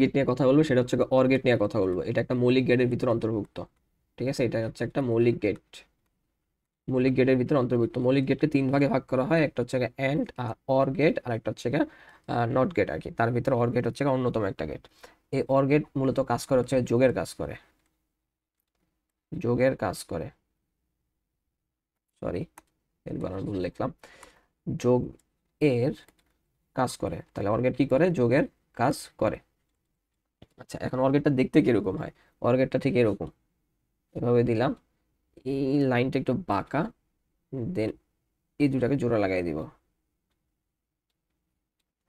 Gate নিয়ে কথা বলবো, সেটা হচ্ছে অর গেট নিয়ে কথা বলবো। এটা একটা মৌলিক গেটের ভিতর অন্তর্ভুক্ত। ঠিক আছে, এটা হচ্ছে একটা মৌলিক গেট। মৌলিক গেটের ভিতর অন্তর্ভুক্ত। মৌলিক গেটকে তিন ভাগে ভাগ করা হয়, একটা হচ্ছে এন্ড আর অর গেট, আর একটা হচ্ছে নট গেট আর কি। তার ভিতর অর গেট হচ্ছে অন্যতম একটা গেট। এই অর গেট মূলত কাজ করে হচ্ছে যোগের কাজ করে। যোগের কাজ করে, সরি এর বানান ভুল লিখলাম। যোগ এর কাজ করে। তাহলে অর গেট কি করে? যোগের কাজ করে। আচ্ছা, এখন অর গেটটা দেখতে কিরকম হয়? অর গেটটা ঠিক এরকম, এভাবে দিলাম, এই লাইনটা একটু বাঁকা, দেন এই দুটাকে জোড়া লাগাই দিব।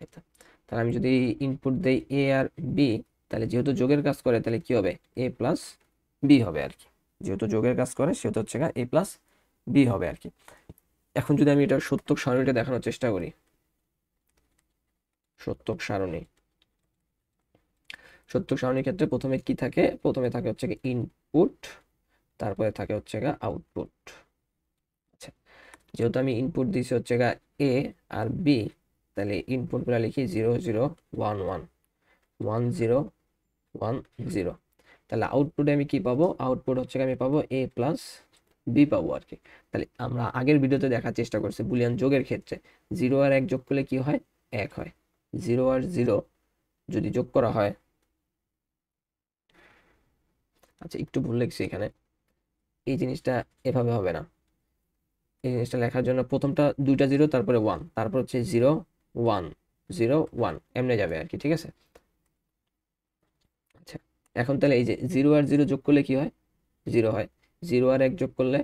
এই তো। তাহলে আমি যদি ইনপুট দেই এ আর বি, তাহলে যেহেতু যোগের কাজ করে তাহলে কি হবে? এ প্লাস বি হবে আর কি। যেহেতু যোগের কাজ করে সেহেতু হচ্ছে এ প্লাস বি হবে আর কি। এখন যদি আমি এটা সত্যক সারণীটা দেখানোর চেষ্টা করি, সত্যক সারণী, সত্যক সারণীর ক্ষেত্রে প্রথমে কি থাকে? প্রথমে থাকে হচ্ছে ইনপুট, তারপরে থাকে হচ্ছে আউটপুট। আচ্ছা, যেহেতু আমি ইনপুট দিয়েছি হচ্ছে এ আর বি, তাহলে ইনপুটগুলো লিখি 0 0 1 1, 1 0 1 0। তাহলে আউটপুটে আমি কি পাবো? আউটপুট হচ্ছে আমি পাবো এ প্লাস বি পাবো আর কি। তাহলে আমরা আগের ভিডিওতে দেখার চেষ্টা করছি বুলিয়ান যোগের ক্ষেত্রে জিরো আর এক যোগ করলে কি হয়? এক হয়। জিরো আর জিরো যদি যোগ করা হয়, আচ্ছা একটু ভুল লিখছি এখানে, এই জিনিসটা এভাবে হবে না। এই জিনিসটা লেখার জন্য প্রথমটা দুইটা জিরো, তারপরে ওয়ান, তারপর হচ্ছে 0 1 0 1 এমনি যাবে আর কি। ঠিক আছে। আচ্ছা, এখন তাহলে এই যে জিরো আর জিরো যোগ করলে কি হয়? জিরো হয়। জিরো আর এক যোগ করলে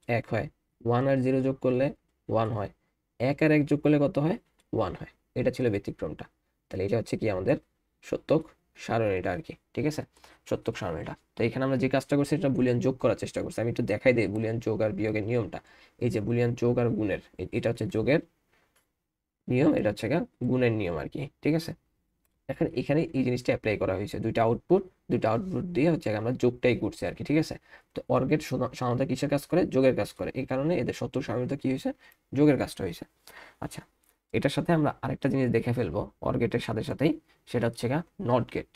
এক হয়। ওয়ান আর জিরো যোগ করলে ওয়ান হয়। এক আর এক যোগ করলে কত হয়? ওয়ান হয়। এটা ছিল ব্যতিক্রমটা। তাহলে এটা হচ্ছে কি আমাদের সত্যক সারণীটা আর কি। ঠিক আছে, সত্যক সারণীটা। তো এখানে আমরা যে কাজটা করছি এটা বুলিয়ান যোগ করার চেষ্টা করছি। আমি একটু দেখাই দিই বুলিয়ান যোগ আর বিয়োগের নিয়মটা। এই যে বুলিয়ান যোগ আর গুণের, এটা হচ্ছে যোগের নিয়ম, এটা হচ্ছে গুণের নিয়ম আর কি। ঠিক আছে, এখন এখানে এই জিনিসটা অ্যাপ্লাই করা হয়েছে। দুইটা আউটপুট দিয়ে হচ্ছে আমরা যোগটাই করছি আর কি। ঠিক আছে, তো অর গেট সাধারণত কিসের কাজ করে? যোগের কাজ করে। এই কারণে এদের সত্য সারণীতে কি হয়েছে? যোগের কাজটা হয়েছে। আচ্ছা, এটার সাথে আমরা আরেকটা জিনিস দেখে ফেলবো অর গেটের সাথে সাথেই, সেটা হচ্ছে নট গেট।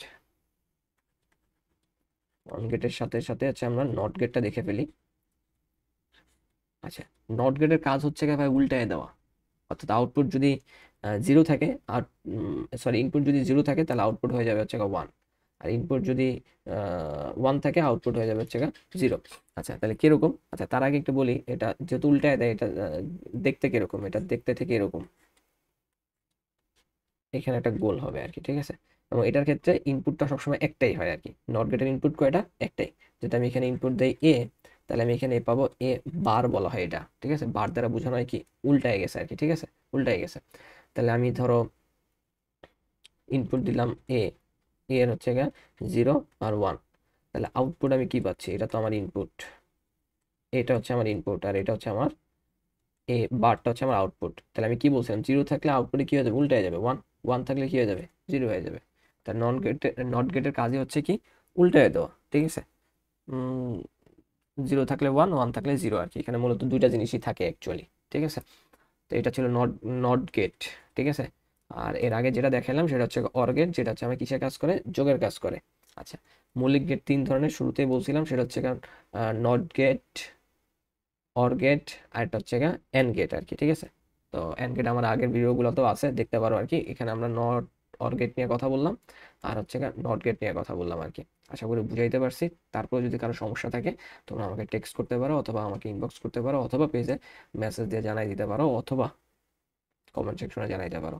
অর গেটের সাথে সাথে হচ্ছে আমরা নট গেটটা দেখে ফেলি। আচ্ছা, নট গেটের কাজ হচ্ছে ভাই উল্টায় দেওয়া। অর্থাৎ আউটপুট যদি জিরো থাকে, আর সরি ইনপুট যদি জিরো থাকে তাহলে আউটপুট হয়ে যাবে হচ্ছে ওয়ান। আর ইনপুট যদি ওয়ান থাকে আউটপুট হয়ে যাবে হচ্ছে জিরো। আচ্ছা, তাহলে কিরকম? আচ্ছা, তার আগে একটু বলি, এটা যেহেতু উল্টায় দেয়, এটা দেখতে কিরকম? এটা দেখতে থেকে এরকম, এখানে একটা গোল হবে আর কি। ঠিক আছে, এবং এটার ক্ষেত্রে ইনপুটটা সবসময় একটাই হয় আর কি। নট গেটের ইনপুট কয়টা? একটাই। যদি আমি এখানে ইনপুট দেই এ, তাহলে আমি এখানে পাবো এ বার বলা হয় এটা। ঠিক আছে, বার দ্বারা বোঝানো হয় কি? উল্টায় গেছে আর কি। ঠিক আছে, উল্টায় গেছে। তাহলে আমি ধরো ইনপুট দিলাম এ, এর হচ্ছে জিরো আর ওয়ান, তাহলে আউটপুট আমি কি পাচ্ছি? এটা তো আমার ইনপুট, এটা হচ্ছে আমার ইনপুট, আর এটা হচ্ছে আমার এ, বারটা হচ্ছে আমার আউটপুট। তাহলে আমি কি বলছিলাম? জিরো থাকলে আউটপুটে কি হয়ে যাবে? উল্টে যাবে। ওয়ান, ওয়ান থাকলে কি হয়ে যাবে? জিরো হয়ে যাবে। তার নট গেটের কাজই হচ্ছে কি? উল্টে দেওয়া। ঠিক আছে, জিরো থাকলে ওয়ান, ওয়ান থাকলে জিরো আর কি। এখানে মূলত দুইটা জিনিসই থাকে অ্যাকচুয়ালি। ঠিক আছে, তো এটা ছিল নট নট গেট। ঠিক আছে, আর এর আগে যেটা দেখালাম সেটা হচ্ছে অর গেট, যেটা হচ্ছে আমার কিসের কাজ করে? যোগের কাজ করে। আচ্ছা, মৌলিক গেট তিন ধরনের, শুরুতেই বলছিলাম, সেটা হচ্ছে নট গেট, অর গেট, আর একটা হচ্ছে এন্ড গেট আর কি। ঠিক আছে, তো এন্ড গেট আমার আগের ভিডিওগুলোতেও আছে, দেখতে পারো আর কি। এখানে আমরা নট অর গেট নিয়ে কথা বললাম, আর হচ্ছে নট গেট নিয়ে কথা বললাম আর কি। আশা করি বুঝাইতে পারছি। তারপরে যদি কারো সমস্যা থাকে তোমরা আমাকে টেক্সট করতে পারো, অথবা আমাকে ইনবক্স করতে পারো, অথবা পেজে মেসেজ দিয়ে জানাই দিতে পারো, অথবা কমেন্ট সেকশনে জানাইতে পারো।